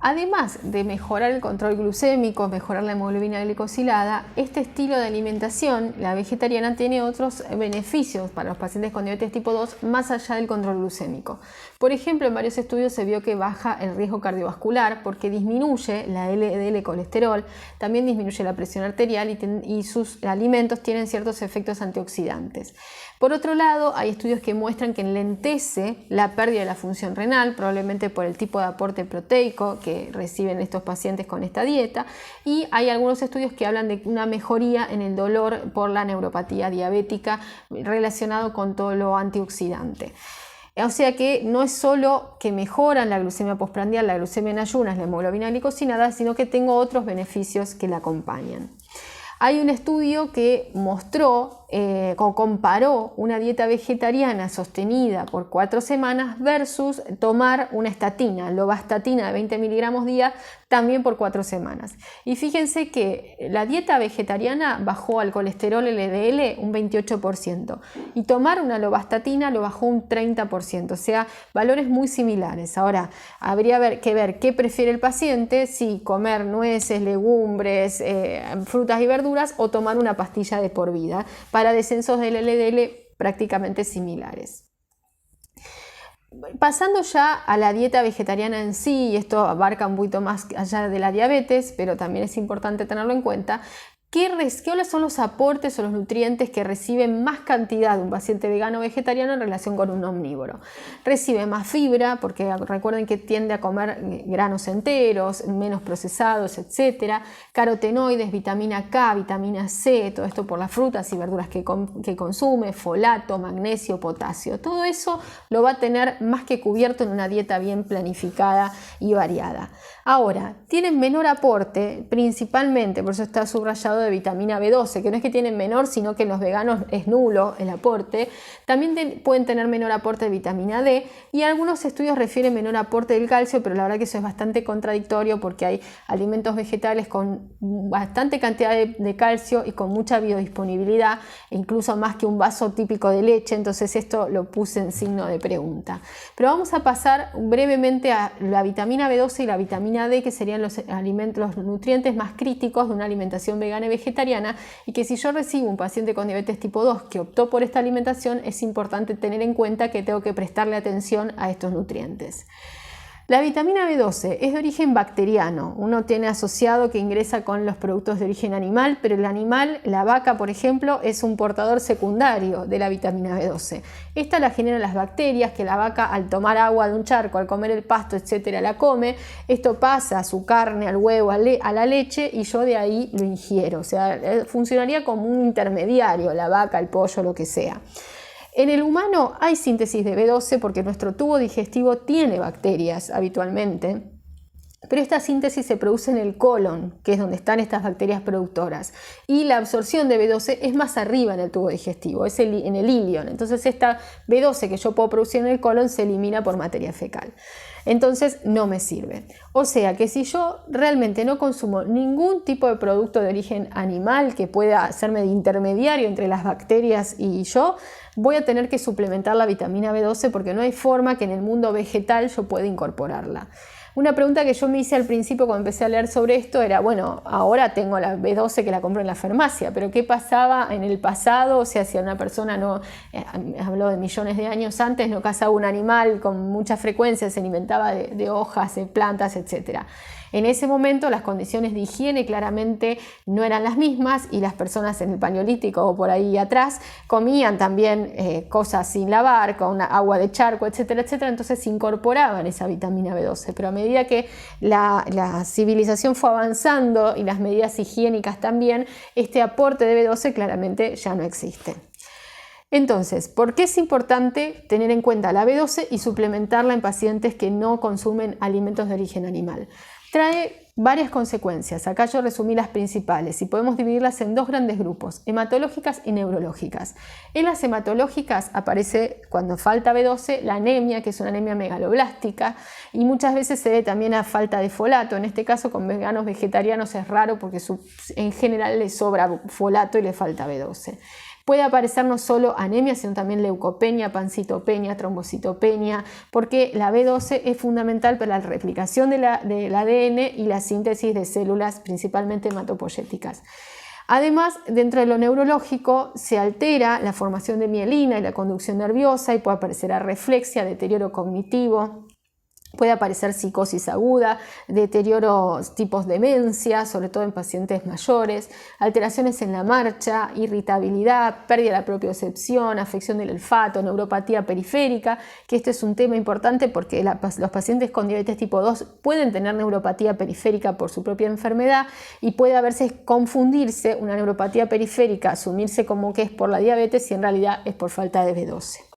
Además de mejorar el control glucémico, mejorar la hemoglobina glicosilada, este estilo de alimentación, la vegetariana, tiene otros beneficios para los pacientes con diabetes tipo 2 más allá del control glucémico. Por ejemplo, en varios estudios se vio que baja el riesgo cardiovascular porque disminuye la LDL colesterol, también disminuye la presión arterial y sus alimentos tienen ciertos efectos antioxidantes. Por otro lado, hay estudios que muestran que enlentece la pérdida de la función renal, probablemente por el tipo de aporte proteico que reciben estos pacientes con esta dieta, y hay algunos estudios que hablan de una mejoría en el dolor por la neuropatía diabética relacionado con todo lo antioxidante. O sea que no es solo que mejoran la glucemia postprandial, la glucemia en ayunas, la hemoglobina glicosilada, sino que tengo otros beneficios que la acompañan. Hay un estudio que mostró comparó una dieta vegetariana sostenida por 4 semanas versus tomar una estatina, lovastatina de 20 miligramos día, también por 4 semanas. Y fíjense que la dieta vegetariana bajó al colesterol LDL un 28% y tomar una lovastatina lo bajó un 30%, o sea, valores muy similares. Ahora, habría que ver qué prefiere el paciente, si comer nueces, legumbres, frutas y verduras o tomar una pastilla de por vida para descensos del LDL prácticamente similares. Pasando ya a la dieta vegetariana en sí, y esto abarca un poquito más allá de la diabetes, pero también es importante tenerlo en cuenta, ¿qué son los aportes o los nutrientes que recibe más cantidad un paciente vegano o vegetariano en relación con un omnívoro? Recibe más fibra, porque recuerden que tiende a comer granos enteros, menos procesados, etc. Carotenoides, vitamina K, vitamina C, todo esto por las frutas y verduras que consume, folato, magnesio, potasio. Todo eso lo va a tener más que cubierto en una dieta bien planificada y variada. Ahora, tienen menor aporte, principalmente, por eso está subrayado, de vitamina B12, que no es que tienen menor, sino que en los veganos es nulo el aporte. También pueden tener menor aporte de vitamina D y algunos estudios refieren menor aporte del calcio, pero la verdad que eso es bastante contradictorio porque hay alimentos vegetales con bastante cantidad de calcio y con mucha biodisponibilidad, incluso más que un vaso típico de leche, entonces esto lo puse en signo de pregunta. Pero vamos a pasar brevemente a la vitamina B12 y la vitamina D, que serían los nutrientes más críticos de una alimentación vegana y vegetariana, y que si yo recibo un paciente con diabetes tipo 2 que optó por esta alimentación, es importante tener en cuenta que tengo que prestarle atención a estos nutrientes. La vitamina B12 es de origen bacteriano, uno tiene asociado que ingresa con los productos de origen animal, pero el animal, la vaca por ejemplo, es un portador secundario de la vitamina B12. Esta la generan las bacterias que la vaca al tomar agua de un charco, al comer el pasto, etcétera, la come. Esto pasa a su carne, al huevo, a la leche y yo de ahí lo ingiero. O sea, funcionaría como un intermediario, la vaca, el pollo, lo que sea. En el humano hay síntesis de B12 porque nuestro tubo digestivo tiene bacterias habitualmente, pero esta síntesis se produce en el colon, que es donde están estas bacterias productoras, y la absorción de B12 es más arriba en el tubo digestivo, es en el ilion. Entonces esta B12 que yo puedo producir en el colon se elimina por materia fecal. Entonces no me sirve. O sea que si yo realmente no consumo ningún tipo de producto de origen animal que pueda hacerme de intermediario entre las bacterias y yo, voy a tener que suplementar la vitamina B12 porque no hay forma que en el mundo vegetal yo pueda incorporarla. Una pregunta que yo me hice al principio cuando empecé a leer sobre esto era, bueno, ahora tengo la B12 que la compro en la farmacia, pero ¿qué pasaba en el pasado? O sea, si una persona no, habló de millones de años antes, no cazaba un animal con mucha frecuencia, se alimentaba de hojas, de plantas, etc. En ese momento las condiciones de higiene claramente no eran las mismas y las personas en el Paleolítico o por ahí atrás comían también cosas sin lavar, con agua de charco, etcétera, etcétera. Entonces incorporaban esa vitamina B12, pero a medida que la civilización fue avanzando y las medidas higiénicas también, este aporte de B12 claramente ya no existe. Entonces, ¿por qué es importante tener en cuenta la B12 y suplementarla en pacientes que no consumen alimentos de origen animal? Trae varias consecuencias. Acá yo resumí las principales y podemos dividirlas en dos grandes grupos, hematológicas y neurológicas. En las hematológicas aparece, cuando falta B12, la anemia, que es una anemia megaloblástica, y muchas veces se ve también a falta de folato. En este caso, con veganos vegetarianos es raro porque en general les sobra folato y le falta B12. Puede aparecer no solo anemia, sino también leucopenia, pancitopenia, trombocitopenia, porque la B12 es fundamental para la replicación del ADN y la síntesis de células, principalmente hematopoyéticas. Además, dentro de lo neurológico se altera la formación de mielina y la conducción nerviosa y puede aparecer arreflexia, deterioro cognitivo. Puede aparecer psicosis aguda, deterioros tipos demencia, sobre todo en pacientes mayores, alteraciones en la marcha, irritabilidad, pérdida de la propiocepción, afección del olfato, neuropatía periférica, que este es un tema importante porque los pacientes con diabetes tipo 2 pueden tener neuropatía periférica por su propia enfermedad y puede confundirse una neuropatía periférica, asumirse como que es por la diabetes y en realidad es por falta de B12.